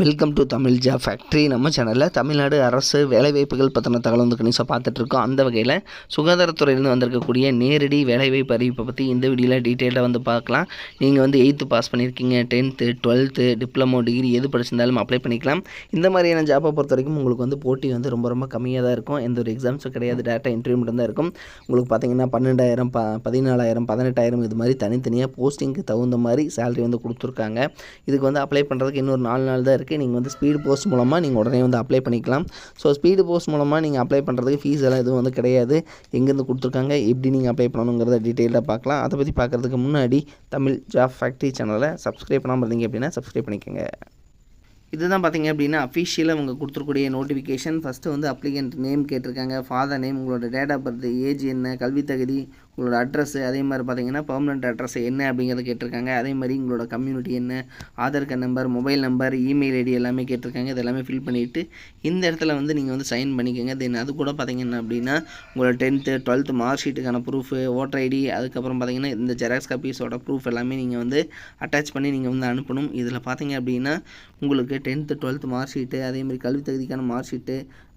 Welcome to Tamil job factory. நம்ம சேனலில் தமிழ்நாடு அரசு வேலைவாய்ப்புகள் பற்றின தகவல் வந்து கணிசாக பார்த்துட்ருக்கோம். அந்த வகையில் சுகாதாரத்துறையிலேருந்து வந்திருக்கக்கூடிய நேரடி வேலைவாய்ப்பு அறிவிப்பை பற்றி இந்த வீடியோவில் டீட்டெயிலாக வந்து பார்க்கலாம். நீங்கள் வந்து 8th பாஸ் பண்ணியிருக்கீங்க, 10th 12th டிப்ளமோ டிகிரி எது படிச்சிருந்தாலும் அப்ளை பண்ணிக்கலாம். இந்த மாதிரியான ஜாப்பை பொறுத்த வரைக்கும் உங்களுக்கு வந்து போட்டி வந்து ரொம்ப கம்மியாக தான் இருக்கும். எந்த ஒரு எக்ஸாம்ஸும் கிடையாது, டேட்டா இன்டர்வியூ மட்டும் தான் இருக்கும். உங்களுக்கு பார்த்தீங்கன்னா 12,000 14,000 18,000 இது மாதிரி தனித்தனியாக போஸ்டிங்க்கு தகுந்த மாதிரி சேலரி வந்து கொடுத்துருக்காங்க. இதுக்கு வந்து அப்ளை பண்ணுறதுக்கு இன்னொரு 4 நாள் தான் இருக்குது. நீங்கள் வந்து ஸ்பீடு போஸ்ட் மூலமாக நீங்கள் உடனே வந்து அப்ளை பண்ணிக்கலாம். ஸோ ஸ்பீடு போஸ்ட் மூலமாக நீங்கள் அப்ளை பண்ணுறதுக்கு ஃபீஸ் எல்லாம் எதுவும் வந்து கிடையாது. எங்கேருந்து கொடுத்துருக்காங்க, எப்படி நீங்கள் அப்ளை பண்ணணுங்கிறத டீட்டெயிலாக பார்க்கலாம். அதை பற்றி பார்க்குறதுக்கு முன்னாடி தமிழ் ஜாப் ஃபேக்ட்ரி சேனலை சப்ஸ்கிரைப் பண்ணாமல் இருந்தீங்க அப்படின்னா சப்ஸ்கிரைப் பண்ணிக்கோங்க. இதுதான் பார்த்தீங்க அப்படின்னா அஃபிஷியலாக அவங்க கொடுத்துருக்கூடிய நோட்டிஃபிகேஷன். ஃபஸ்ட்டு வந்து அப்ளிகண்ட் நேம் கேட்டிருக்காங்க, ஃபாதர் நேம், உங்களோட டேட் ஆஃப் பர்த், ஏஜ் என்ன, கல்வி தகுதி, உங்களோட அட்ரஸ்ஸு, அதே மாதிரி பார்த்தீங்கன்னா பெர்மனெண்ட் அட்ரஸ் என்ன அப்படிங்கிறத கேட்டிருக்காங்க. அதே மாதிரி உங்களோட கம்யூனிட்டி என்ன, Aadhaar card number, mobile number, email ID எல்லாமே கேட்டிருக்காங்க. இது எல்லாமே ஃபில் பண்ணிவிட்டு இந்த இடத்துல வந்து நீங்கள் வந்து சைன் பண்ணிக்கோங்க. தென் அது கூட பார்த்தீங்கன்னா அப்படின்னா உங்களோட 10th 12th மார்க் ஷீட்டுக்கான ப்ரூஃபு, ஓட்டர் ஐடி, அதுக்கப்புறம் பார்த்தீங்கன்னா இந்த ஜெராக்ஸ் காப்பீஸோட ப்ரூஃப் எல்லாமே நீங்கள் வந்து அட்டாச் பண்ணி நீங்கள் வந்து அனுப்பணும். இதில் பார்த்தீங்க அப்படின்னா உங்களுக்கு 10th 12th மார்க் ஷீட்டு, அதேமாதிரி கல்வி தகுதிக்கான மார்க் ஷீட்டு,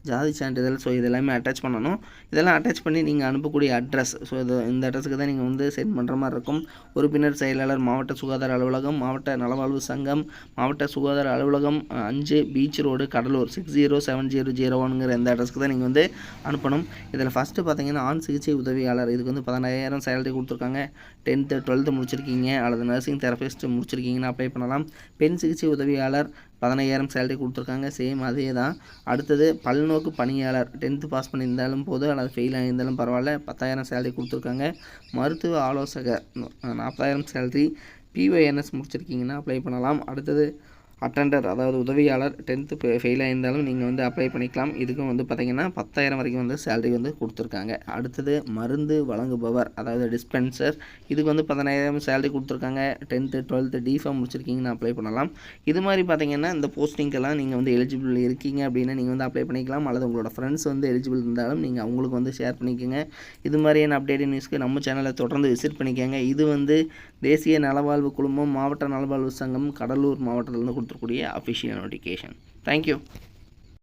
ஜாதி சான்றிதழ், ஸோ இதெல்லாமே அட்டாச் பண்ணணும். இதெல்லாம் அட்டாச் பண்ணி நீங்கள் அனுப்பக்கூடிய அட்ரஸ், ஸோ இந்த அட்ரஸுக்கு தான் நீங்கள் வந்து சென்ட் பண்ணுற மாதிரி இருக்கும். உறுப்பினர் செயலாளர், மாவட்ட சுகாதார அலுவலகம், மாவட்ட நலவாழ்வு சங்கம், மாவட்ட சுகாதார அலுவலகம், 5 பீச் ரோடு, கடலூர் 607001ங்கிற இந்த அட்ரஸ்க்கு தான் நீங்கள் வந்து அனுப்பணும். இதில் ஃபஸ்ட்டு பார்த்தீங்கன்னா ஆண் சிகிச்சை உதவியாளர், இதுக்கு வந்து 15,000 சேலரி கொடுத்துருக்காங்க. 10th 12th முடிச்சிருக்கீங்க அல்லது நர்சிங் தெரபிஸ்ட் முடிச்சிருக்கீங்கன்னா அப்ளை பண்ணலாம். பெண் சிகிச்சை உதவியாளர் 15,000 சேலரி கொடுத்துருக்காங்க. சேம் அதே தான். அடுத்தது பல்நோக்கு பணியாளர் 10th பாஸ் பண்ணியிருந்தாலும் போதும் அல்லது ஃபெயில் ஆகியிருந்தாலும் பரவாயில்ல, 10,000 சேலரி கொடுத்துருக்காங்க. மருத்துவ ஆலோசகர் 40,000 சேலரி. பிஒஎன்எஸ் முடிச்சிருக்கீங்கன்னா அப்ளை பண்ணலாம். அடுத்தது அட்டெண்டர், அதாவது உதவியாளர் 10th ஃபெயில் ஆகியிருந்தாலும் நீங்கள் வந்து அப்ளை பண்ணிக்கலாம். இதுக்கும் வந்து பார்த்திங்கன்னா 10,000 வரைக்கும் வந்து சேலரி வந்து கொடுத்துருக்காங்க. அடுத்தது மருந்து வழங்குபவர், அதாவது டிஸ்பென்சர், இதுக்கு வந்து 15,000 சேலரி கொடுத்துருக்காங்க. 10th 12th டிஃபார்ம் முடிச்சிருக்கீங்கன்னா அப்ளை பண்ணலாம். இது மாதிரி பார்த்திங்கன்னா இந்த போஸ்டிங்கெல்லாம் நீங்கள் வந்து எலிஜிபிள் இருக்கீங்க அப்படின்னா நீங்கள் வந்து அப்ளை பண்ணிக்கலாம். அல்லது உங்களோட ஃப்ரெண்ட்ஸ் வந்து எலிஜிபிள் இருந்தாலும் நீங்கள் அவங்களுக்கு வந்து ஷேர் பண்ணிக்கோங்க. இது மாதிரியான அப்டேட் நியூஸ்க்கு நம்ம சேனலை தொடர்ந்து விசிட் பண்ணிக்கோங்க. இது வந்து தேசிய நலவாழ்வு குழுமம், மாவட்ட நலவாழ்வு சங்கம், கடலூர் மாவட்டத்திலிருந்து கொடுத்துருக்கூடிய அஃபிஷியல் நோட்டிஃபிகேஷன். தேங்க்யூ.